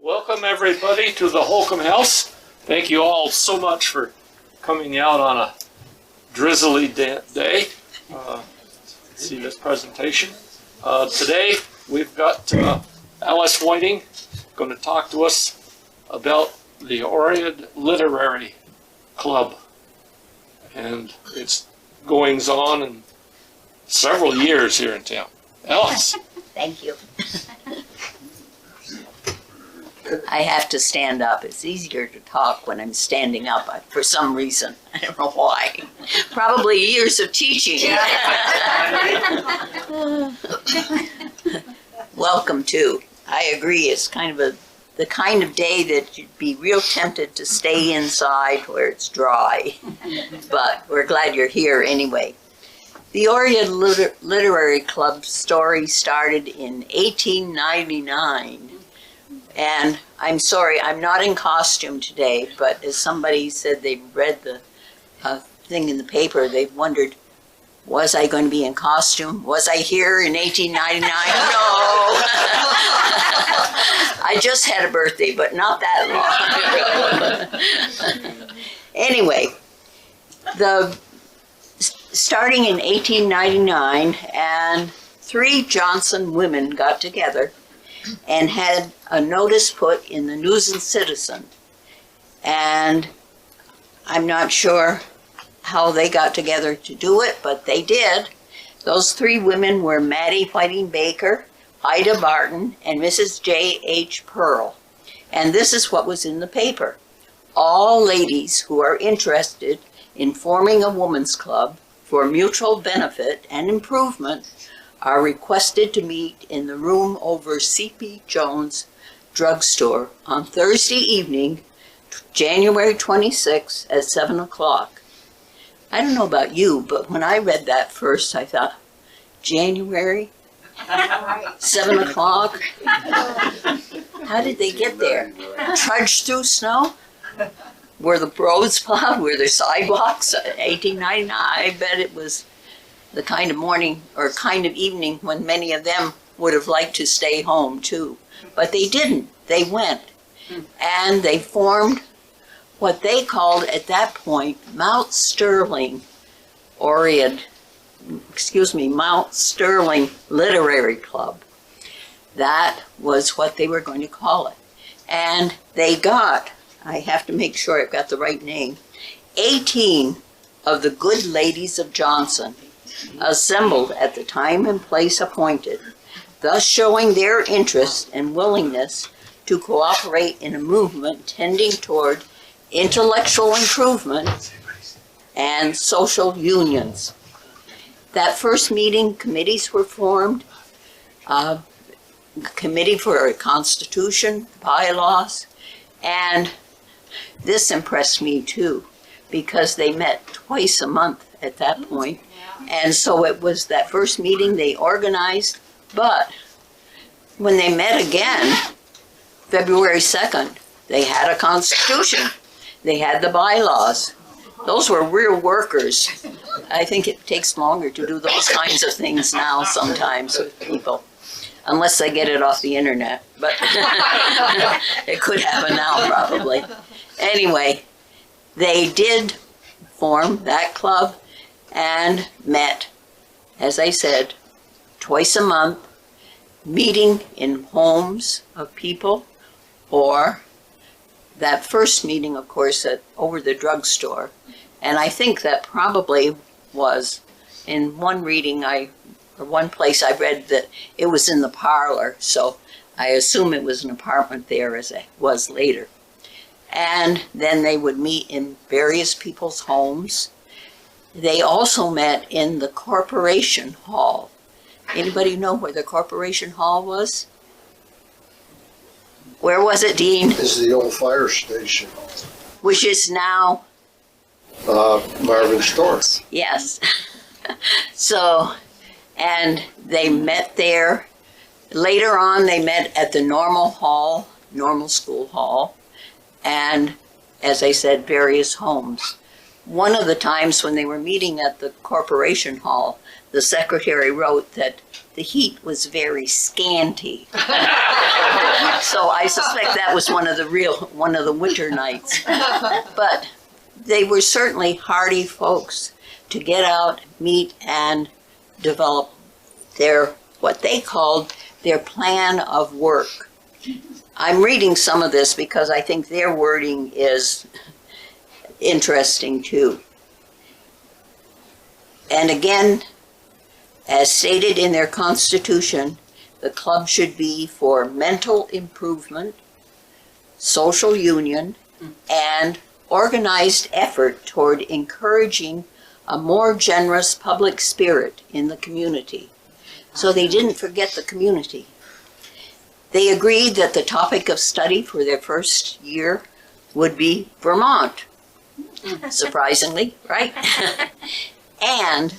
Welcome everybody to the Holcomb House. Thank you all so much for coming out on a drizzly day. See this presentation. Today we've got Alice Whiting going to talk to us about the Oread Literary Club and its goings on in several years here in town. Alice. Thank you. I have to stand up. It's easier to talk when I'm standing up for some reason. I don't know why. Probably years of teaching. Welcome to. I agree. It's kind of the kind of day that you'd be real tempted to stay inside where it's dry. But we're glad you're here anyway. The Oread Literary Club story started in 1899. And I'm sorry, I'm not in costume today, but as somebody said they read the thing in the paper, they wondered, was I going to be in costume? Was I here in 1899? No! I just had a birthday, but not that long. Anyway, starting in 1899, and 3 Johnson women got together and had a notice put in the News and Citizen. And I'm not sure how they got together to do it, but they did. Those 3 women were Maddie Whiting Baker, Ida Barton, and Mrs. J.H. Pearl. And this is what was in the paper. All ladies who are interested in forming a woman's club for mutual benefit and improvement are requested to meet in the room over C.P. Jones Drugstore on Thursday evening, January 26 at 7 o'clock. I don't know about you, but when I read that first, I thought, January? 7 o'clock? How did they get there? Trudge through snow? Were the roads plowed? Were there sidewalks? 1899, I bet it was the kind of morning or kind of evening when many of them would have liked to stay home too. But they didn't. They went. And they formed what they called at that point Mount Sterling Literary Club. That was what they were going to call it. And they got, I have to make sure I've got the right name, 18 of the good ladies of Johnson assembled at the time and place appointed, thus showing their interest and willingness to cooperate in a movement tending toward intellectual improvement and social unions. That first meeting, committees were formed, a committee for a constitution, bylaws, and this impressed me too, because they met twice a month at that point. And so it was that first meeting they organized, but when they met again, February 2nd, they had a constitution. They had the bylaws. Those were real workers. I think it takes longer to do those kinds of things now sometimes with people, unless they get it off the internet, but it could happen now probably. Anyway, they did form that club and met, as I said, twice a month, meeting in homes of people, or that first meeting, of course, over the drugstore. And I think that probably was, in one reading, or one place I read that it was in the parlor, so I assume it was an apartment there as it was later. And then they would meet in various people's homes. They also met in the Corporation Hall. Anybody know where the Corporation Hall was? Where was it, Dean? This is the old fire station. Which is now? Marvin's store. Yes. So, and they met there. Later on, they met at the normal school hall, and, as I said, various homes. One of the times when they were meeting at the Corporation Hall, the secretary wrote that the heat was very scanty. So I suspect that was one of the winter nights. But they were certainly hardy folks to get out, meet, and develop what they called their plan of work. I'm reading some of this because I think their wording is interesting too. And again, as stated in their constitution, the club should be for mental improvement, social union, and organized effort toward encouraging a more generous public spirit in the community. So they didn't forget the community. They agreed that the topic of study for their first year would be Vermont. Surprisingly, right? And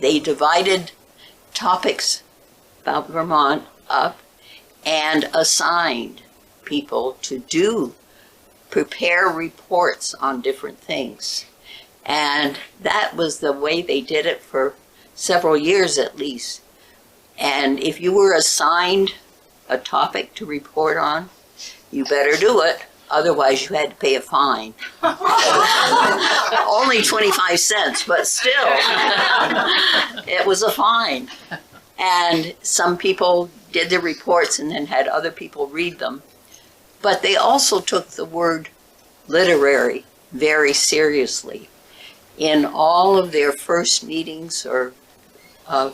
they divided topics about Vermont up and assigned people to prepare reports on different things. And that was the way they did it for several years at least. And if you were assigned a topic to report on, you better do it. Otherwise, you had to pay a fine. Only 25 cents, but still, it was a fine. And some people did the reports and then had other people read them. But they also took the word literary very seriously. In all of their first meetings or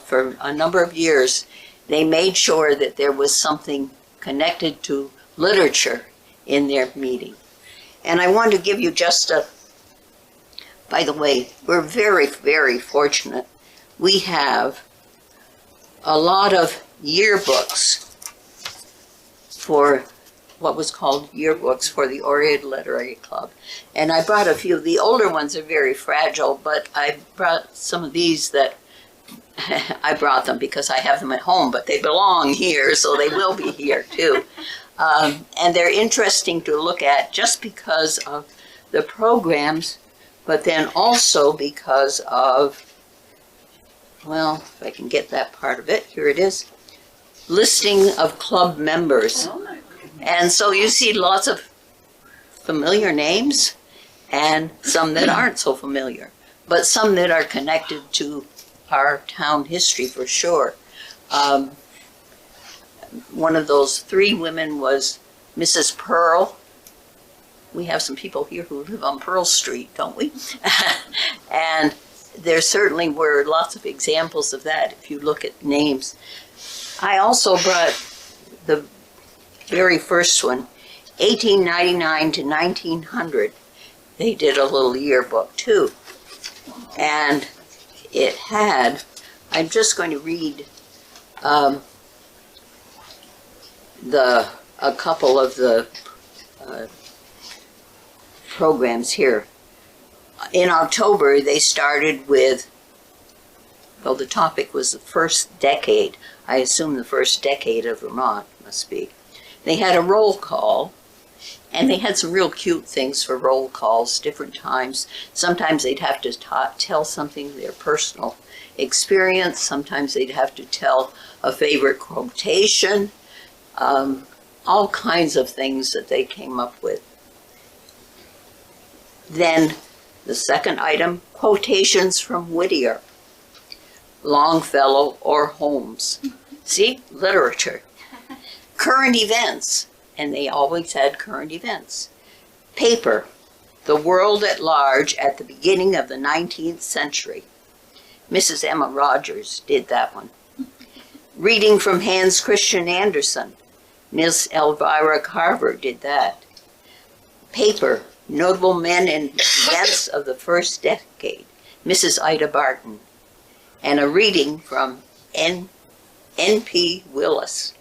for a number of years, they made sure that there was something connected to literature in their meeting. And I want to give you just by the way, we're very, very fortunate. We have a lot of yearbooks for what was called yearbooks for the Oread Literary Club. And I brought a few. The older ones are very fragile, but I brought some of these that I brought them because I have them at home, but they belong here, so they will be here too. And they're interesting to look at just because of the programs, but then also because of, well, if I can get that part of it, here it is, listing of club members. And so you see lots of familiar names and some that aren't so familiar, but some that are connected to our town history for sure. One of those three women was Mrs. Pearl. We have some people here who live on Pearl Street, don't we? And there certainly were lots of examples of that if you look at names. I also brought the very first one, 1899 to 1900. They did a little yearbook too. And it had, I'm just going to read a couple of the programs here. In October, they started with, well, the topic was the first decade. I assume the first decade of Vermont must be. They had a roll call, and they had some real cute things for roll calls, different times. Sometimes they'd have to tell something, their personal experience. Sometimes they'd have to tell a favorite quotation, all kinds of things that they came up with. Then the second item, quotations from Whittier, Longfellow, or Holmes. See, literature. Current events, and they always had current events. Paper, the world at large at the beginning of the 19th century. Mrs. Emma Rogers did that one. Reading from Hans Christian Andersen. Miss Elvira Carver did that. Paper, notable men and events of the first decade. Mrs. Ida Barton. And a reading from N.P. Willis.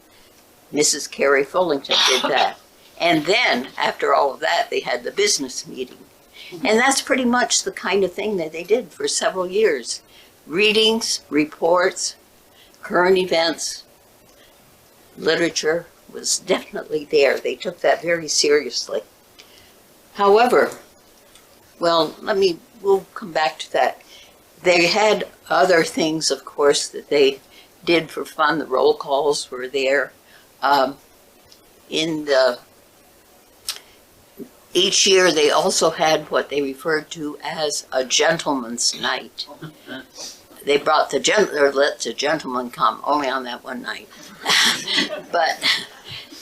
Mrs. Carrie Fullington did that. And then, after all of that, they had the business meeting. And that's pretty much the kind of thing that they did for several years. Readings, reports, current events, literature was definitely there. They took that very seriously. However, well, we'll come back to that. They had other things, of course, that they did for fun. The roll calls were there. Each year they also had what they referred to as a gentleman's night. They brought let the gentlemen come only on that one night. But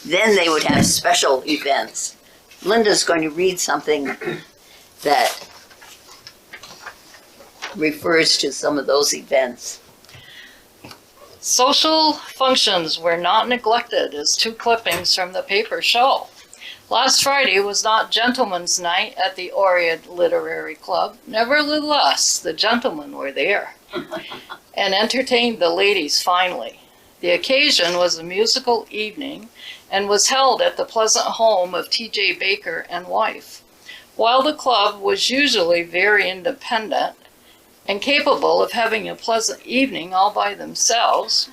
then they would have special events. Linda's going to read something that refers to some of those events. Social functions were not neglected, as two clippings from the paper show. Last Friday was not Gentlemen's Night at the Oread Literary Club. Nevertheless, the gentlemen were there and entertained the ladies finely. The occasion was a musical evening and was held at the pleasant home of T.J. Baker and wife. While the club was usually very independent and capable of having a pleasant evening all by themselves,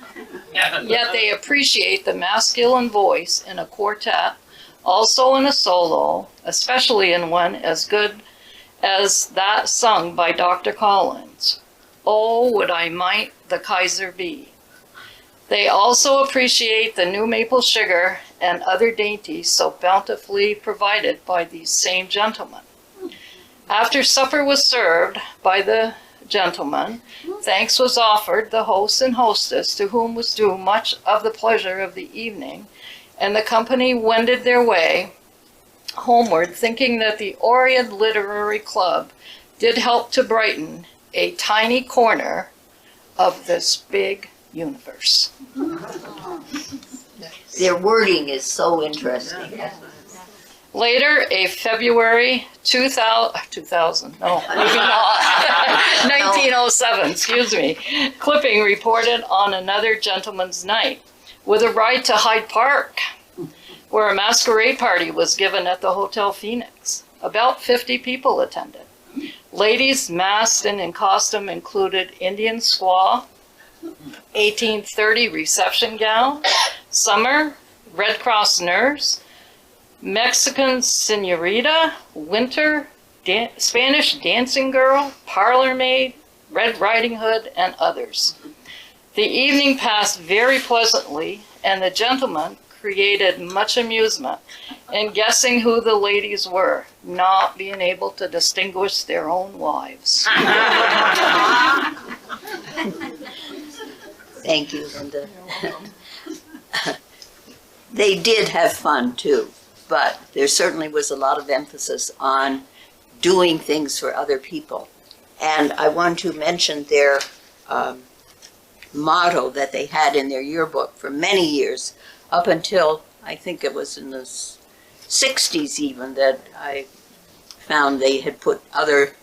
yet they appreciate the masculine voice in a quartet, also in a solo, especially in one as good as that sung by Dr. Collins. Oh, would I might the Kaiser be. They also appreciate the new maple sugar and other dainties so bountifully provided by these same gentlemen. After supper was served by the gentlemen, thanks was offered the host and hostess, to whom was due much of the pleasure of the evening, and the company wended their way homeward, thinking that the Oread Literary Club did help to brighten a tiny corner of this big universe. Their wording is so interesting. Later, a February 2000, no, maybe not, 1907, excuse me, clipping reported on another gentleman's night with a ride to Hyde Park, where a masquerade party was given at the Hotel Phoenix. About 50 people attended. Ladies masked and in costume included Indian squaw, 1830 reception gown, summer Red Cross nurse, Mexican senorita, winter Spanish dancing girl, parlor maid, Red Riding Hood, and others. The evening passed very pleasantly, and the gentlemen created much amusement in guessing who the ladies were, not being able to distinguish their own wives. Thank you, Linda. They did have fun too, but there certainly was a lot of emphasis on doing things for other people. And I want to mention their motto that they had in their yearbook for many years, up until I think it was in the 60s even, that I found they had put other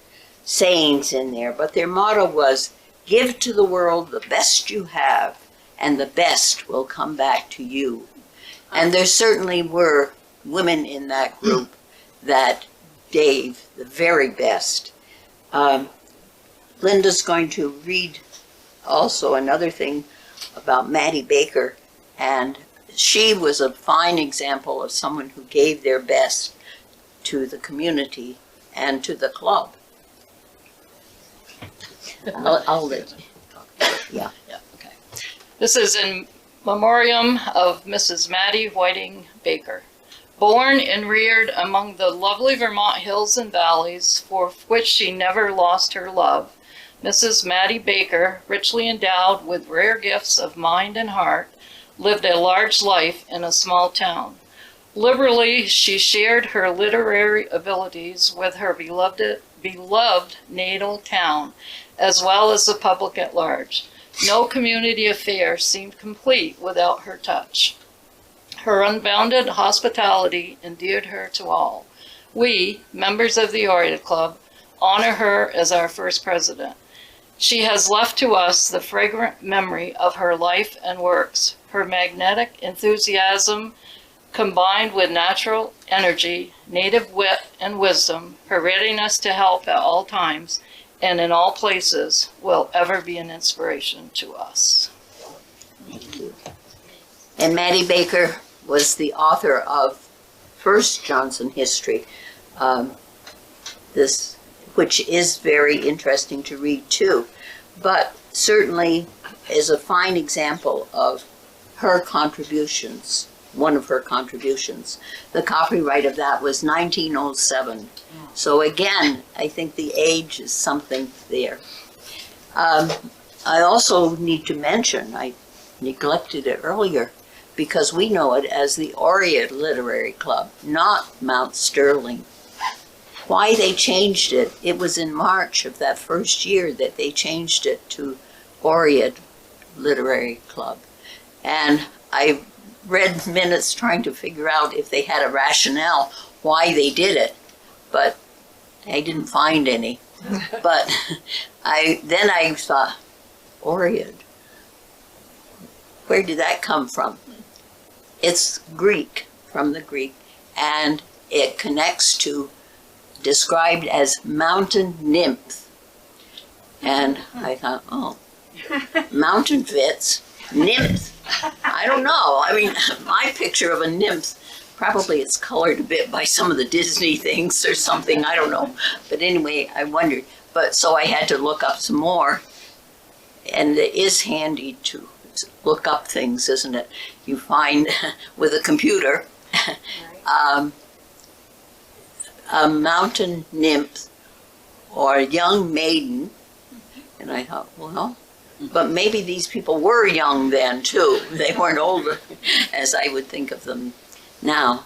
sayings in there. But their motto was, "Give to the world the best you have, and the best will come back to you." And there certainly were women in that group that gave the very best. Linda's going to read also another thing about Maddie Baker, and she was a fine example of someone who gave their best to the community and to the club. I'll let you talk. Yeah. Okay. This is in memoriam of Mrs. Maddie Whiting Baker. Born and reared among the lovely Vermont hills and valleys, for which she never lost her love, Mrs. Maddie Baker, richly endowed with rare gifts of mind and heart, lived a large life in a small town. Liberally, she shared her literary abilities with her beloved natal town, as well as the public at large. No community affair seemed complete without her touch. Her unbounded hospitality endeared her to all. We, members of the Oread Club, honor her as our first president. She has left to us the fragrant memory of her life and works. Her magnetic enthusiasm, combined with natural energy, native wit and wisdom, her readiness to help at all times and in all places, will ever be an inspiration to us. Thank you. And Maddie Baker was the author of First Johnson History, which is very interesting to read too. But certainly is a fine example of her contributions, one of her contributions. The copyright of that was 1907. So again, I think the age is something there. I also need to mention, I neglected it earlier, because we know it as the Oread Literary Club, not Mount Sterling. Why they changed it, it was in March of that first year that they changed it to Oread Literary Club. And I read minutes trying to figure out if they had a rationale why they did it, but I didn't find any. But then I thought, Oread, where did that come from? It's Greek, from the Greek, and it connects to, described as mountain nymph. And I thought, oh, mountain fits, nymph. I don't know. I mean, my picture of a nymph, probably it's colored a bit by some of the Disney things or something, I don't know. But anyway, I wondered. But so I had to look up some more. And it is handy to look up things, isn't it? You find with a computer a mountain nymph or a young maiden. And I thought, well, but maybe these people were young then too. They weren't older as I would think of them now.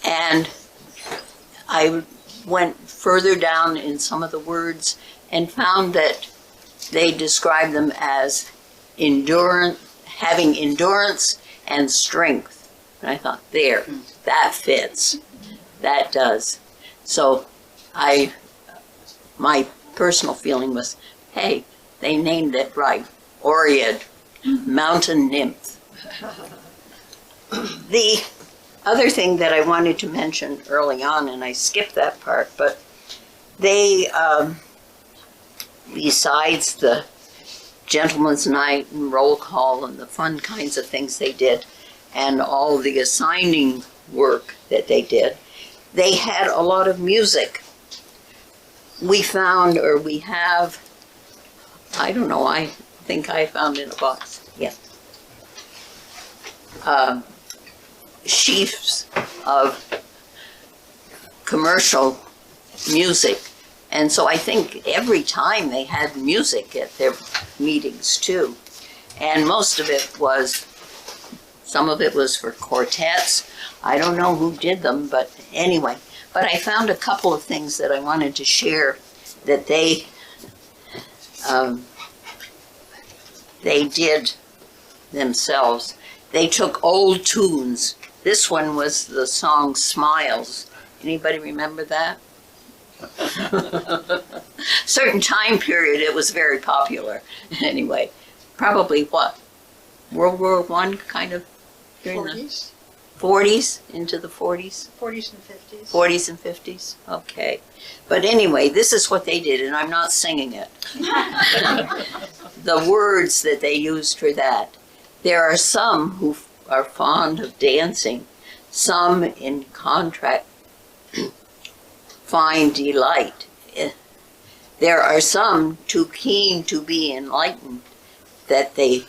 And I went further down in some of the words and found that they describe them as endurance, having endurance and strength. And I thought, there, that fits. That does. So my personal feeling was, hey, they named it right. Oread, mountain nymph. The other thing that I wanted to mention early on, and I skipped that part, but they, besides the gentleman's night and roll call and the fun kinds of things they did, and all the assigning work that they did, they had a lot of music. We found, or we have, I don't know, I think I found in a box, yeah. Sheafs of commercial music. And so I think every time they had music at their meetings too. And most of it was, some of it was for quartets. I don't know who did them, but anyway. But I found a couple of things that I wanted to share that they did themselves. They took old tunes. This one was the song Smiles. Anybody remember that? Certain time period it was very popular. Anyway, probably what? World War I kind of? During 40s? The 40s? Into the 40s? 40s and 50s. 40s and 50s? Okay. But anyway, this is what they did, and I'm not singing it. The words that they used for that. There are some who are fond of dancing, some in contract find delight. There are some too keen to be enlightened that they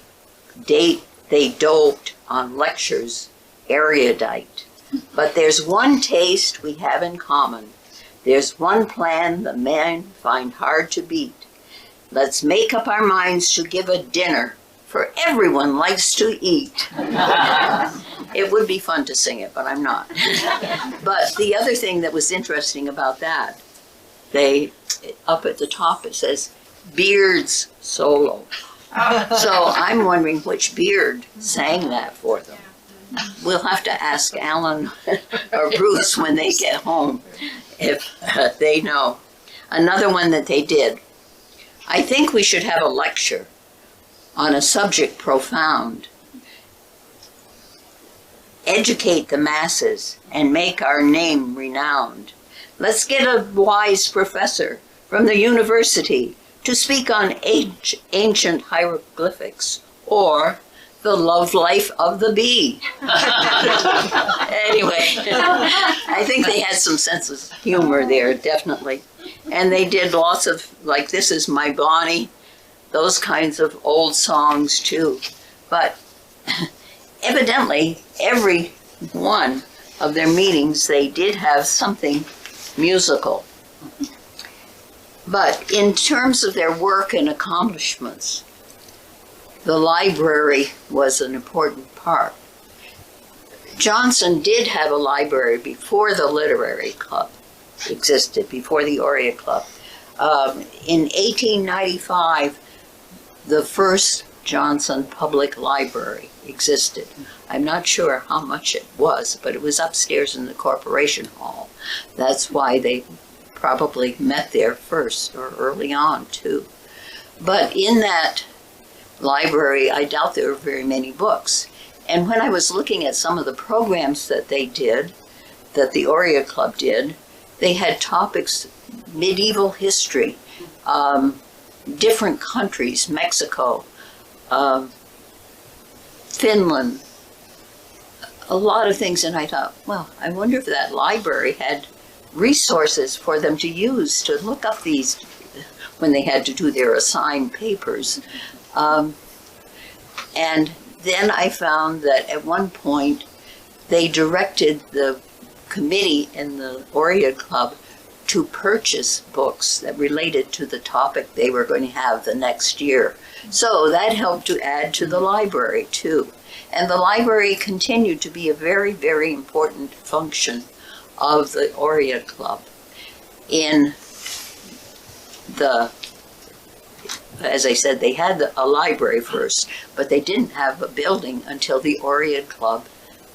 dote on lectures, erudite. But there's one taste we have in common. There's one plan the men find hard to beat. Let's make up our minds to give a dinner, for everyone likes to eat. It would be fun to sing it, but I'm not. But the other thing that was interesting about that, up at the top it says, Beard's solo. So I'm wondering which Beard sang that for them. We'll have to ask Alan or Bruce when they get home if they know. Another one that they did, I think we should have a lecture on a subject profound. Educate the masses and make our name renowned. Let's get a wise professor from the university to speak on ancient hieroglyphics or the love life of the bee. Anyway, I think they had some sense of humor there, definitely. And they did lots of, like, this is my Bonnie, those kinds of old songs too. But evidently, every one of their meetings, they did have something musical. But in terms of their work and accomplishments, the library was an important part. Johnson did have a library before the literary club existed, before the Oread Club. In 1895, the first Johnson Public Library existed. I'm not sure how much it was, but it was upstairs in the Corporation Hall. That's why they probably met there first, or early on too. But in that library, I doubt there were very many books. And when I was looking at some of the programs that they did, that the Oread Club did, they had topics, medieval history, different countries, Mexico, Finland, a lot of things. And I thought, well, I wonder if that library had resources for them to use to look up these when they had to do their assigned papers. And then I found that at one point they directed the committee in the Oread Club to purchase books that related to the topic they were going to have the next year. So that helped to add to the library too. And the library continued to be a very, very important function of the Oread Club. In the, as I said, they had a library first, but they didn't have a building until the Oread Club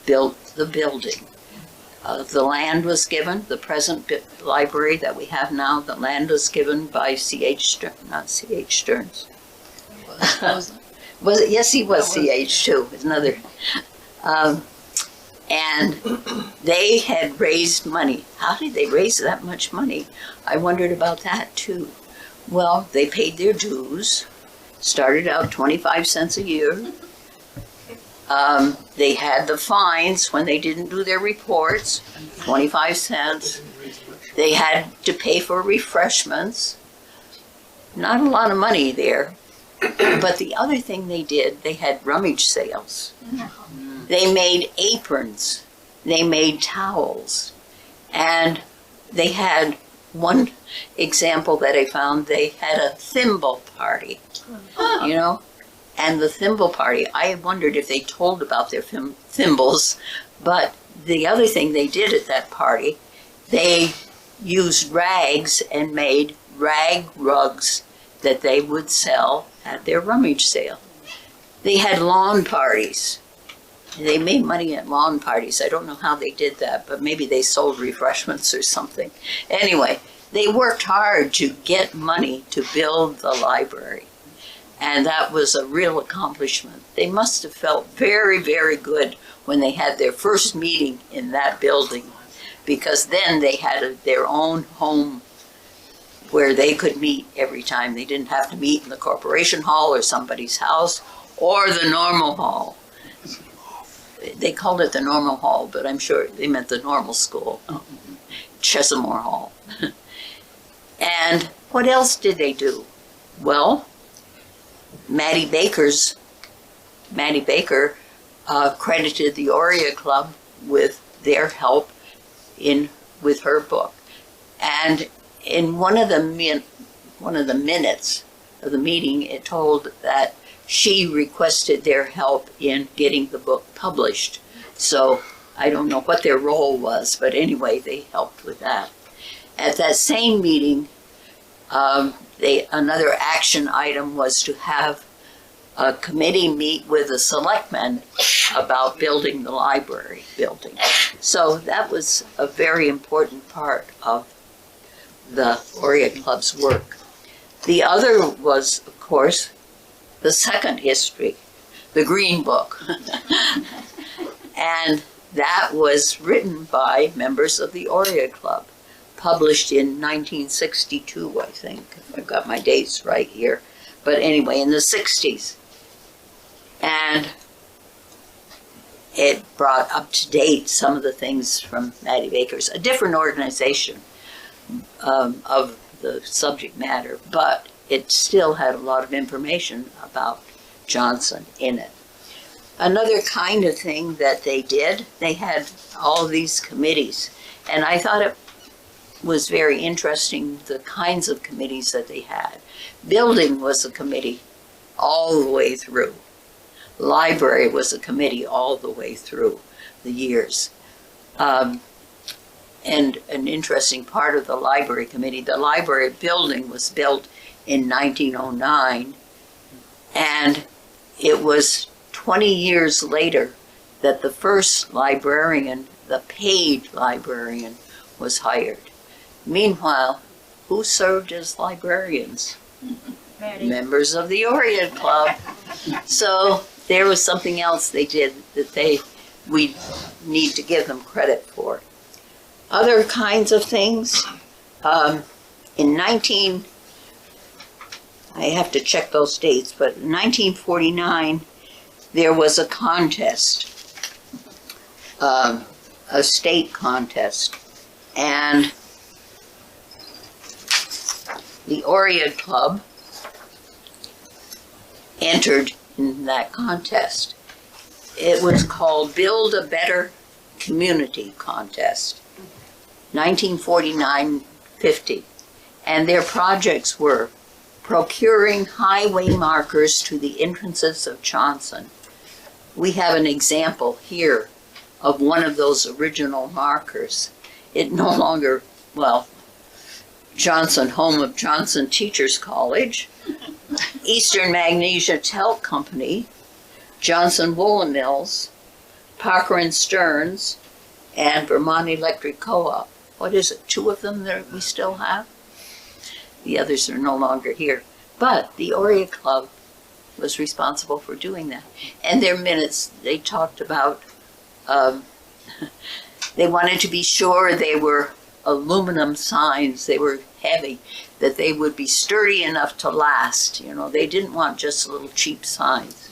built the building. The land was given, the present library that we have now, the land was given by C.H. Stearns, not C.H. Stearns. Was it? Yes, he was C.H. too. It's another. And they had raised money. How did they raise that much money? I wondered about that too. Well, they paid their dues, started out 25 cents a year. They had the fines when they didn't do their reports, 25 cents. They had to pay for refreshments. Not a lot of money there. But the other thing they did, they had rummage sales. They made aprons. They made towels. And they had one example that I found, they had a thimble party, you know? And the thimble party, I wondered if they told about their thimbles, but the other thing they did at that party, they used rags and made rag rugs that they would sell at their rummage sale. They had lawn parties. They made money at lawn parties. I don't know how they did that, but maybe they sold refreshments or something. Anyway, they worked hard to get money to build the library. And that was a real accomplishment. They must have felt very, very good when they had their first meeting in that building, because then they had their own home where they could meet every time. They didn't have to meet in the Corporation Hall or somebody's house or the normal hall. They called it the normal hall, but I'm sure they meant the normal school, Chesamore Hall. And what else did they do? Well, Maddie Baker credited the Oread Club with their help with her book. And in one of the minutes of the meeting, it told that she requested their help in getting the book published. So I don't know what their role was, but anyway, they helped with that. At that same meeting, another action item was to have a committee meet with the selectmen about building the library building. So that was a very important part of the Oread Club's work. The other was, of course, the second history, the Green Book. And that was written by members of the Oread Club, published in 1962, I think, if I've got my dates right here. But anyway, in the 60s. And it brought up to date some of the things from Maddie Baker's, a different organization of the subject matter, but it still had a lot of information about Johnson in it. Another kind of thing that they did, they had all these committees, and I thought it was very interesting, the kinds of committees that they had. Building was a committee all the way through. Library was a committee all the way through the years. And an interesting part of the library committee, the library building was built in 1909, and it was 20 years later that the first librarian, the paid librarian, was hired. Meanwhile, who served as librarians? Members of the Oread Club. So there was something else they did that we need to give them credit for. Other kinds of things, in I have to check those dates, but in 1949, there was a contest, a state contest, and the Oread Club entered in that contest. It was called Build a Better Community Contest, 1949-50. And their projects were procuring highway markers to the entrances of Johnson. We have an example here of one of those original markers. It no longer, well, Johnson, home of Johnson Teachers College, Eastern Magnesia Talc Company, Johnson Woolen Mills, Parker and Stearns, and Vermont Electric Co-op. What is it, 2 of them that we still have? The others are no longer here. But the Oread Club was responsible for doing that. And their minutes, they talked about, they wanted to be sure they were aluminum signs, they were heavy, that they would be sturdy enough to last. You know, they didn't want just little cheap signs.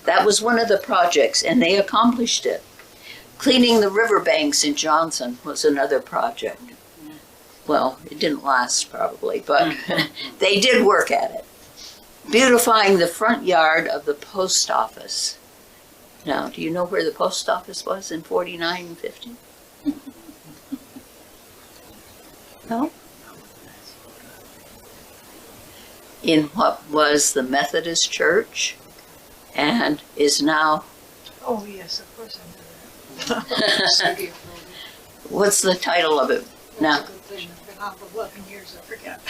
That was one of the projects, and they accomplished it. Cleaning the riverbanks in Johnson was another project. Well, it didn't last probably, but they did work at it. Beautifying the front yard of the post office. Now, do you know where the post office was in 49 and 50? No? In what was the Methodist Church and is now, Oh, yes, of course I know that. what's the title of it now? That's a good thing. It's been on for 11 years, I forget.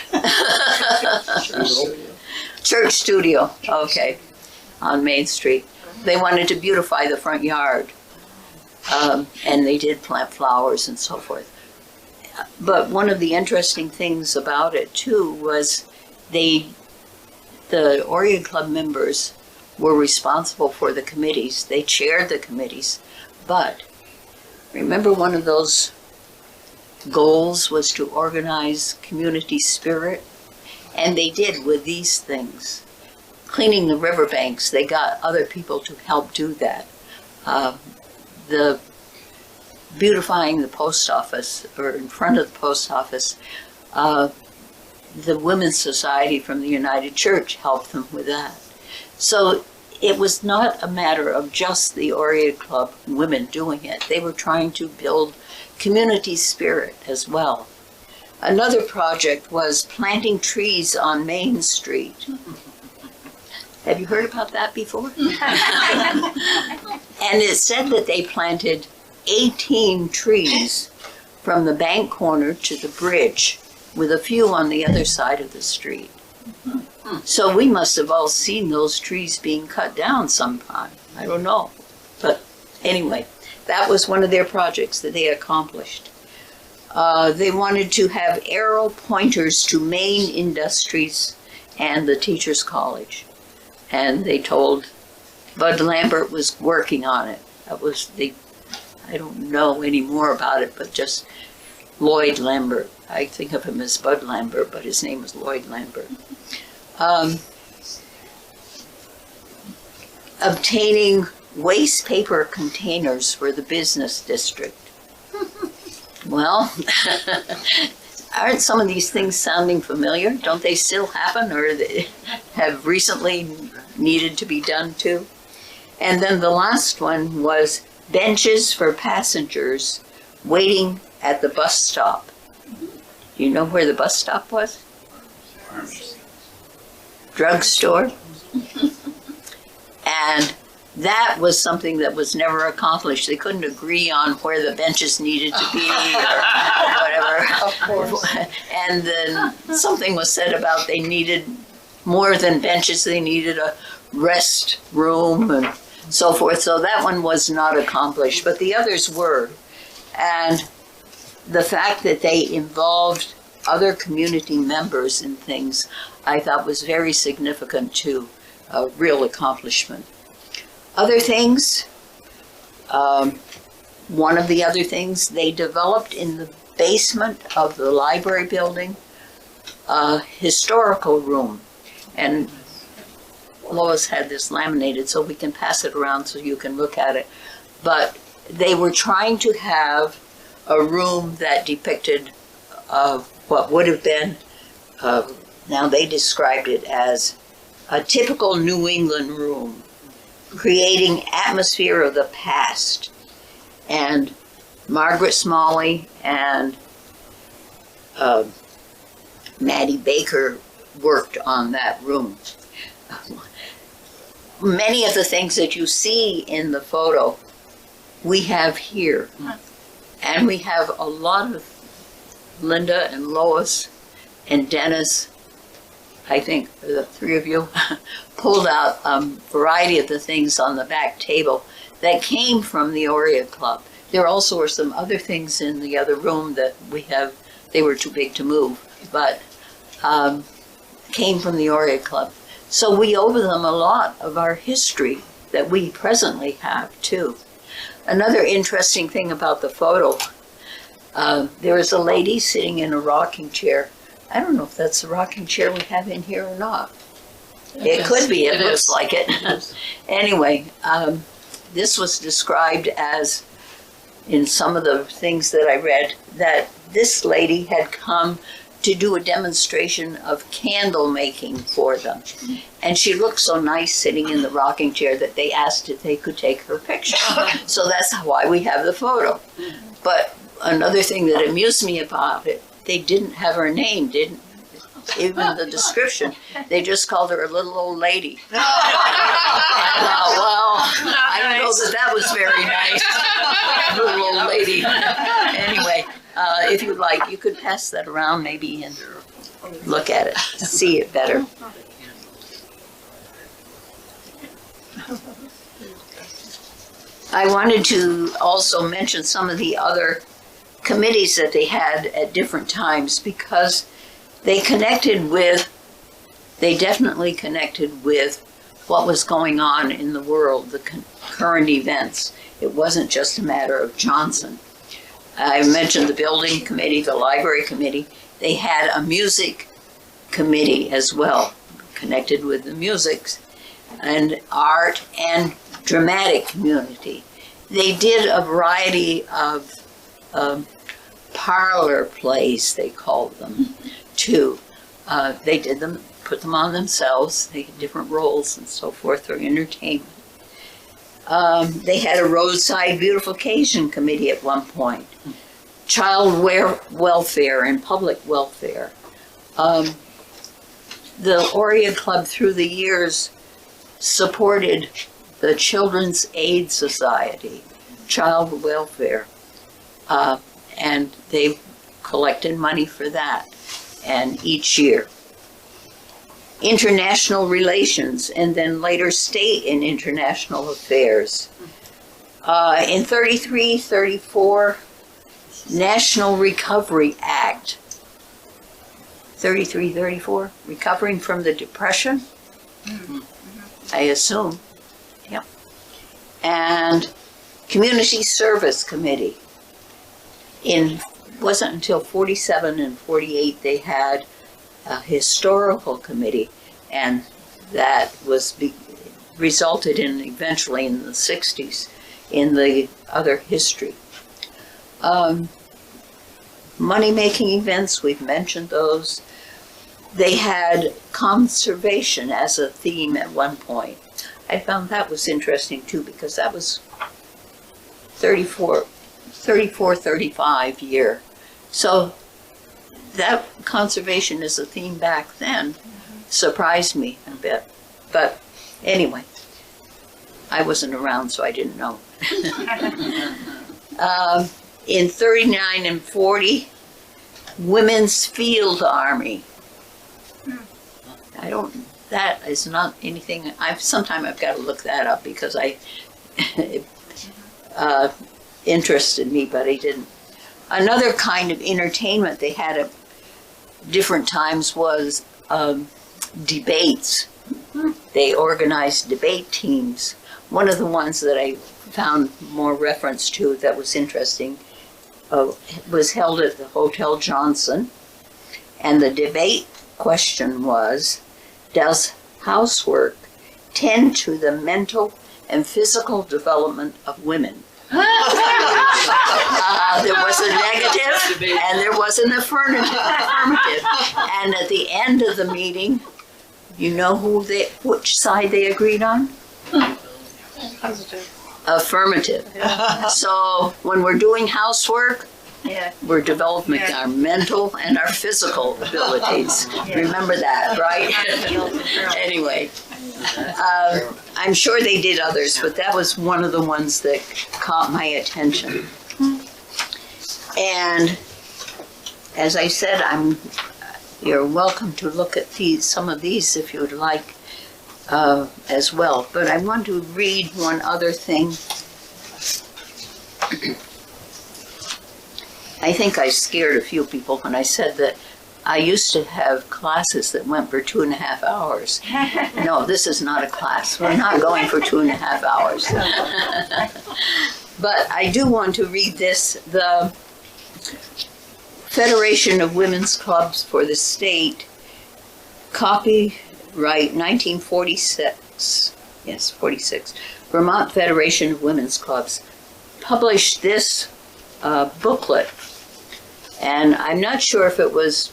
Church Studio, okay, on Main Street. They wanted to beautify the front yard, and they did plant flowers and so forth. But one of the interesting things about it too was the Oread Club members were responsible for the committees. They chaired the committees, but remember one of those goals was to organize community spirit, and they did with these things. Cleaning the riverbanks, they got other people to help do that. The beautifying the post office, or in front of the post office, the Women's Society from the United Church helped them with that. So it was not a matter of just the Oread Club women doing it. They were trying to build community spirit as well. Another project was planting trees on Main Street. Have you heard about that before? And it said that they planted 18 trees from the bank corner to the bridge, with a few on the other side of the street. So we must have all seen those trees being cut down sometime. I don't know. But anyway, that was one of their projects that they accomplished. They wanted to have arrow pointers to main industries and the Teachers College. And they told Bud Lambert was working on it. That was I don't know any more about it, but just Lloyd Lambert. I think of him as Bud Lambert, but his name was Lloyd Lambert. Obtaining waste paper containers for the business district. Well, Aren't some of these things sounding familiar? Don't they still happen, or they have recently needed to be done too? And then the last one was benches for passengers waiting at the bus stop. Do you know where the bus stop was? Drugstore. And that was something that was never accomplished. They couldn't agree on where the benches needed to be or whatever. Of course. And then something was said about they needed more than benches, they needed a rest room and so forth. So that one was not accomplished, but the others were. And the fact that they involved other community members in things, I thought was very significant to a real accomplishment. Other things, one of the other things, they developed in the basement of the library building a historical room. And Lois had this laminated so we can pass it around so you can look at it. But they were trying to have a room that depicted what would have been, now they described it as a typical New England room, creating atmosphere of the past. And Margaret Smalley and Maddie Baker worked on that room. Many of the things that you see in the photo, we have here. And we have a lot of Linda and Lois and Dennis, I think the three of you, pulled out a variety of the things on the back table that came from the Oread Club. There also are some other things in the other room that we have, they were too big to move, but came from the Oread Club. So we owe them a lot of our history that we presently have too. Another interesting thing about the photo, there is a lady sitting in a rocking chair. I don't know if that's the rocking chair we have in here or not. It could be, it looks like it. Anyway, this was described as, in some of the things that I read, that this lady had come to do a demonstration of candle making for them. And she looked so nice sitting in the rocking chair that they asked if they could take her picture. So that's why we have the photo. But another thing that amused me about it, they didn't have her name, didn't even the description. They just called her a little old lady. And, well, I don't know that was very nice. Little old lady. Anyway, if you'd like, you could pass that around maybe and look at it, see it better. I wanted to also mention some of the other committees that they had at different times because they definitely connected with what was going on in the world, the current events. It wasn't just a matter of Johnson. I mentioned the building committee, the library committee. They had a music committee as well, connected with the music and art and dramatic community. They did a variety of parlor plays, they called them, too. They did them, put them on themselves. They had different roles and so forth for entertainment. They had a roadside beautification committee at one point. Child welfare and public welfare. The Oread Club through the years supported the Children's Aid Society, child welfare, and they collected money for that, and each year. International relations, and then later state and international affairs. In 33, 34, National Recovery Act. 33, 34, recovering from the Depression, I assume. Yep. And Community Service Committee. Wasn't until 47 and 48 they had a historical committee, and that was resulted in eventually in the 60s in the other history. money-making events, we've mentioned those. They had conservation as a theme at one point. I found that was interesting too, because that was 35 year. So that conservation as a theme back then surprised me a bit. But anyway, I wasn't around, so I didn't know. In 39 and 40, Women's Field Army. That is not anything, sometime I've got to look that up because it interested me, but I didn't. Another kind of entertainment they had at different times was debates. They organized debate teams. One of the ones that I found more reference to that was interesting was held at the Hotel Johnson, and the debate question was, does housework tend to the mental and physical development of women? There was a negative and there was an affirmative. And at the end of the meeting, you know which side they agreed on? Positive. Affirmative. So when we're doing housework, Yeah. we're developing Yeah. our mental and our physical abilities. Remember that, right? Anyway, I'm sure they did others, but that was one of the ones that caught my attention. And as I said, you're welcome to look at some of these if you would like as well. But I want to read one other thing. I think I scared a few people when I said that I used to have classes that went for 2.5 hours. No, this is not a class. We're not going for 2.5 hours. But I do want to read this. The Federation of Women's Clubs for the State, copyright 1946, yes, 46, Vermont Federation of Women's Clubs, published this booklet. And I'm not sure if it was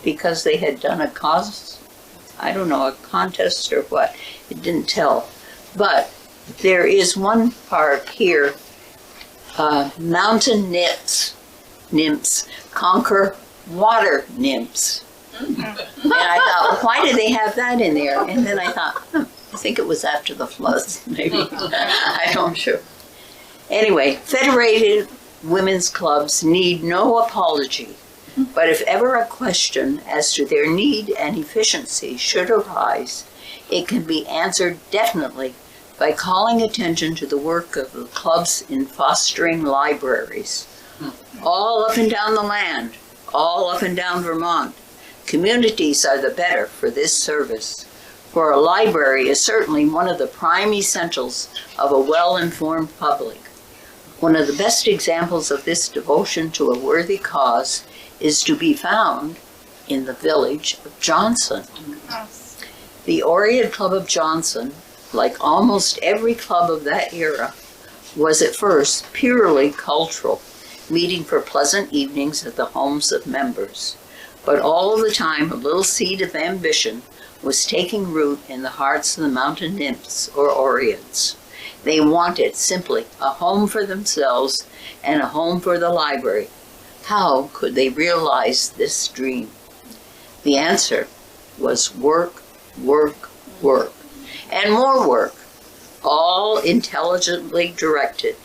because they had done a contest or what. It didn't tell. But there is one part here, mountain nymphs conquer water nymphs. And I thought, why did they have that in there? And then I thought, I think it was after the floods, maybe. I don't sure. Anyway, Federated Women's Clubs need no apology, but if ever a question as to their need and efficiency should arise, it can be answered definitely by calling attention to the work of the clubs in fostering libraries. All up and down the land, all up and down Vermont, communities are the better for this service. For a library is certainly one of the prime essentials of a well-informed public. One of the best examples of this devotion to a worthy cause is to be found in the village of Johnson. The Oread Club of Johnson, like almost every club of that era, was at first purely cultural, meeting for pleasant evenings at the homes of members. But all the time a little seed of ambition was taking root in the hearts of the mountain nymphs or Oreads. They wanted simply a home for themselves and a home for the library. How could they realize this dream? The answer was work, work, work, and more work, all intelligently directed.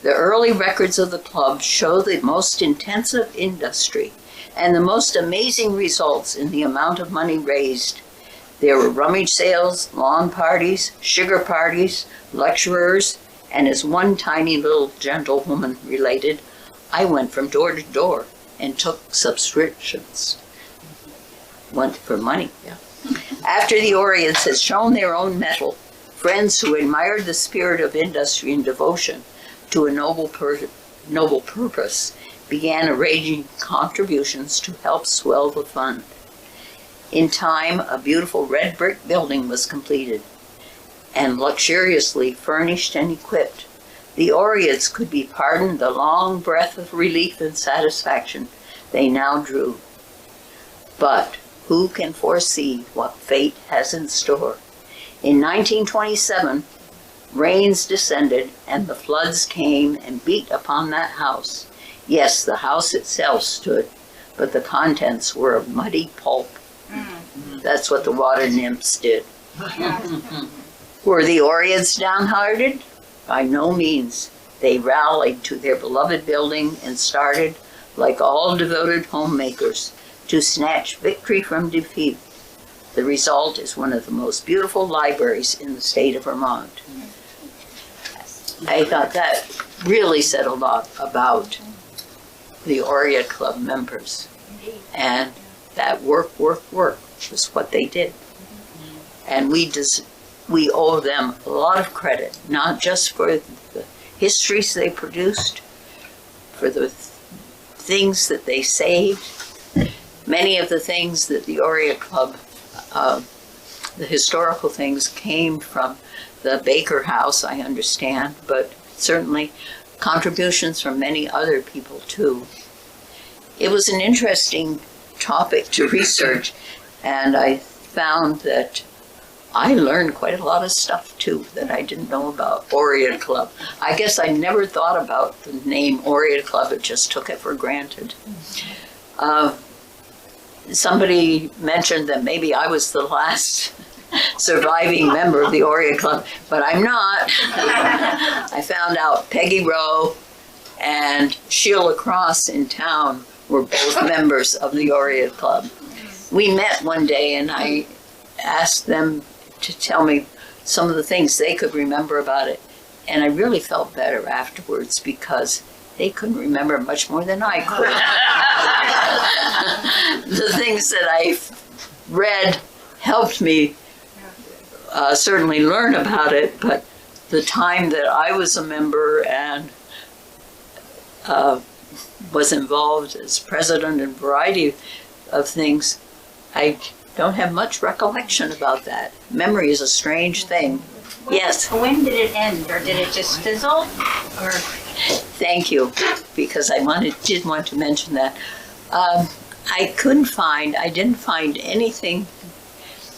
The early records of the club show the most intensive industry and the most amazing results in the amount of money raised. There were rummage sales, lawn parties, sugar parties, lecturers, and as one tiny little gentlewoman related, I went from door to door and took subscriptions. Went for money, yeah. After the Oreads had shown their own mettle, friends who admired the spirit of industry and devotion to a noble purpose began arranging contributions to help swell the fund. In time, a beautiful red brick building was completed and luxuriously furnished and equipped. the Oreads could be pardoned the long breath of relief and satisfaction they now drew. But who can foresee what fate has in store? In 1927, rains descended and the floods came and beat upon that house. Yes, the house itself stood, but the contents were of muddy pulp. That's what the water nymphs did. Were the Oreads downhearted? By no means. They rallied to their beloved building and started, like all devoted homemakers, to snatch victory from defeat. The result is one of the most beautiful libraries in the state of Vermont. I thought that really said a lot about the Oread Club members. And that work was what they did. And we owe them a lot of credit, not just for the histories they produced, for the things that they saved. Many of the things that the Oread Club, the historical things, came from the Baker House, I understand, but certainly contributions from many other people too. It was an interesting topic to research, and I found that I learned quite a lot of stuff too that I didn't know about Oread Club. I guess I never thought about the name Oread Club, it just took it for granted. Somebody mentioned that maybe I was the last surviving member of the Oread Club, but I'm not. I found out Peggy Rowe and Sheila Cross in town were both members of the Oread Club. We met one day and I asked them to tell me some of the things they could remember about it. And I really felt better afterwards because they couldn't remember much more than I could. The things that I read helped me certainly learn about it, but the time that I was a member and was involved as president in a variety of things, I don't have much recollection about that. Memory is a strange thing. Yes? When did it end, or did it just fizzle? Or Thank you, because I did want to mention that. I didn't find anything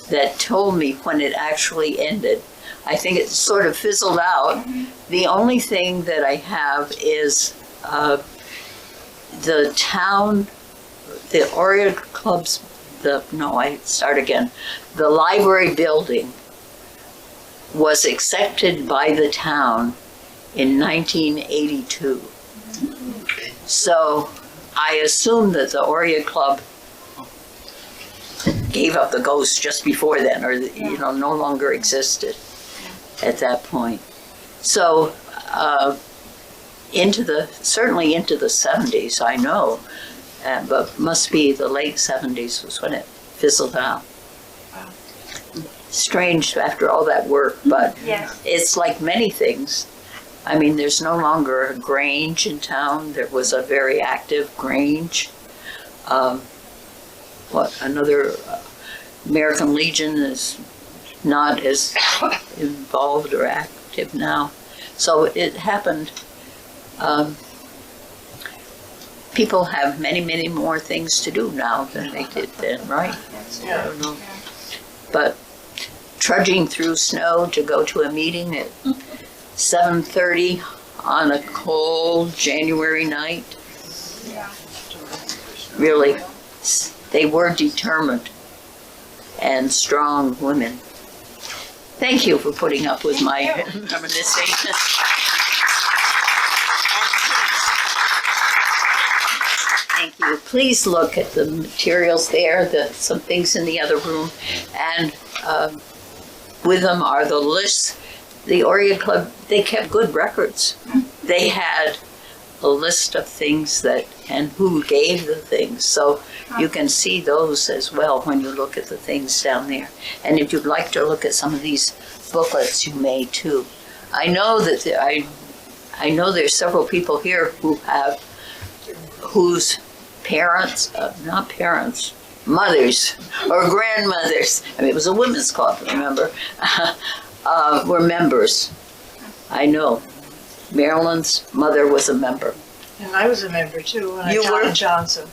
that told me when it actually ended. I think it sort of fizzled out. The only thing that I have is the town, the Oread Club's, the library building was accepted by the town in 1982. So I assume that the Oread Club gave up the ghost just before then, or no longer existed at that point. So certainly into the 70s, I know, but must be the late 70s was when it fizzled out. Strange after all that work, but yes. It's like many things. I mean, there's no longer a Grange in town. There was a very active Grange. Another American Legion is not as involved or active now. So it happened. People have many, many more things to do now than they did then, right? I don't know. But trudging through snow to go to a meeting at 7:30 on a cold January night. Really, they were determined and strong women. Thank you for putting up with my reminiscing. Thank you. Please look at the materials there, some things in the other room, and with them are the lists. The Oread Club, they kept good records. They had a list of things and who gave the things. So you can see those as well when you look at the things down there. And if you'd like to look at some of these booklets, you may too. I know that I know there's several people here whose parents, mothers or grandmothers, I mean, it was a women's club, remember, were members. I know. Marilyn's mother was a member. And I was a member too, when I You taught were? in Johnson.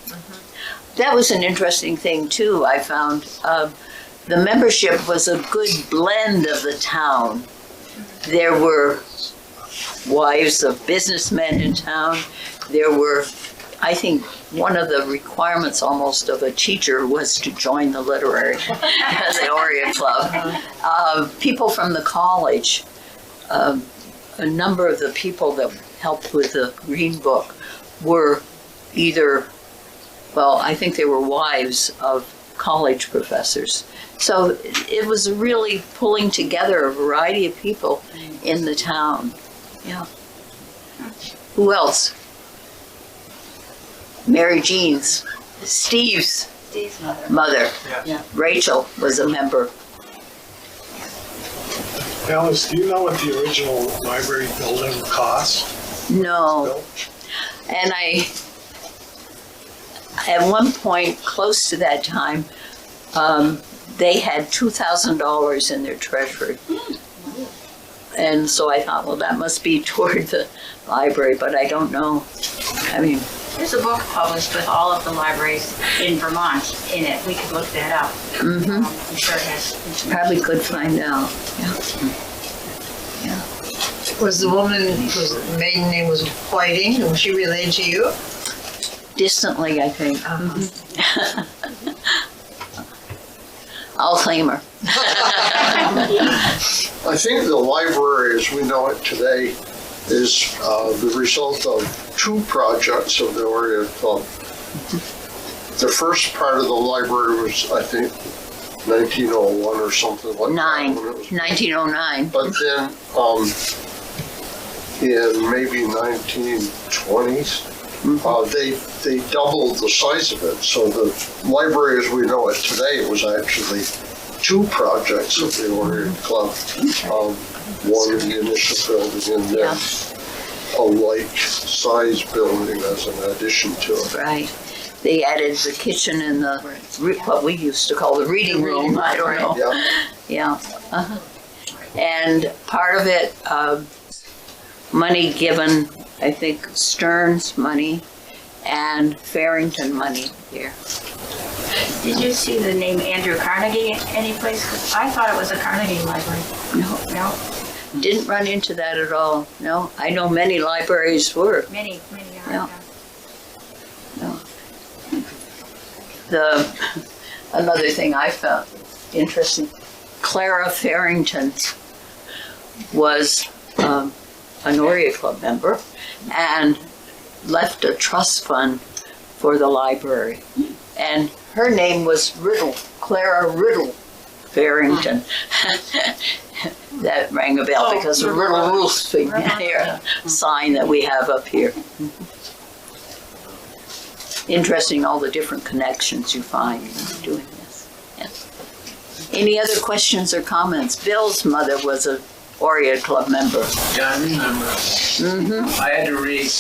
That was an interesting thing too, I found. The membership was a good blend of the town. There were wives of businessmen in town. There were, I think, one of the requirements almost of a teacher was to join the literary, the Oread Club. People from the college, a number of the people that helped with the Green Book were either, well, I think they were wives of college professors. So it was really pulling together a variety of people in the town. Yeah. Who else? Mary Jean's, Steve's Steve's mother. mother. Yeah. Rachel was a member. Alice, do you know what the original library building cost? No. Built? And at one point, close to that time, they had $2,000 in their treasury. And so I thought, well, that must be toward the library, but I don't know. I mean, There's a book published with all of the libraries in Vermont in it. We could look that up. mhm, I'm sure it has. probably could find out. Was the woman whose maiden name was Whiting, was she related to you? Distantly, I think. I'll claim her. I think the library as we know it today is the result of two projects of the Oread Club. The first part of the library was, I think, 1901 or something like that. when it was 1909. But then, in maybe 1920s, they doubled the size of it. So the library as we know it today was actually two projects of the Oread Club. One in the initial building and then a like-size building as an addition to it. Right. They added the kitchen and the, what we used to call the reading room, I don't know. Yeah. Yeah. And part of it, money given, I think Stearns money and Farrington money here. Did you see the name Andrew Carnegie anyplace? 'Cause I thought it was a Carnegie library. No, No, didn't run into that at all. No, I know many libraries were. many are. No. No. Another thing I found interesting, Clara Farrington was an Oread Club member and left a trust fund for the library. And her name was Riddle, Clara Riddle Farrington. That rang a bell because of Riddle Roofing here, sign that we have up here. Interesting, all the different connections you find in doing this. Yes. Any other questions or comments? Bill's mother was a Oread Club member. Yeah, I remember. Mm-hmm. I had to read.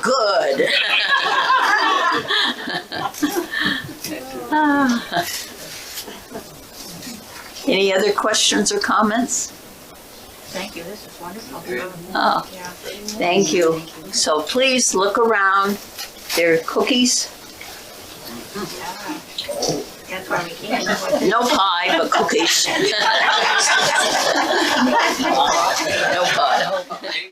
Good. Any other questions or comments? Thank you, this is wonderful. Oh, Yeah. thank you. So please look around. There are cookies, That's why we came. no pie, but cookies. No pie.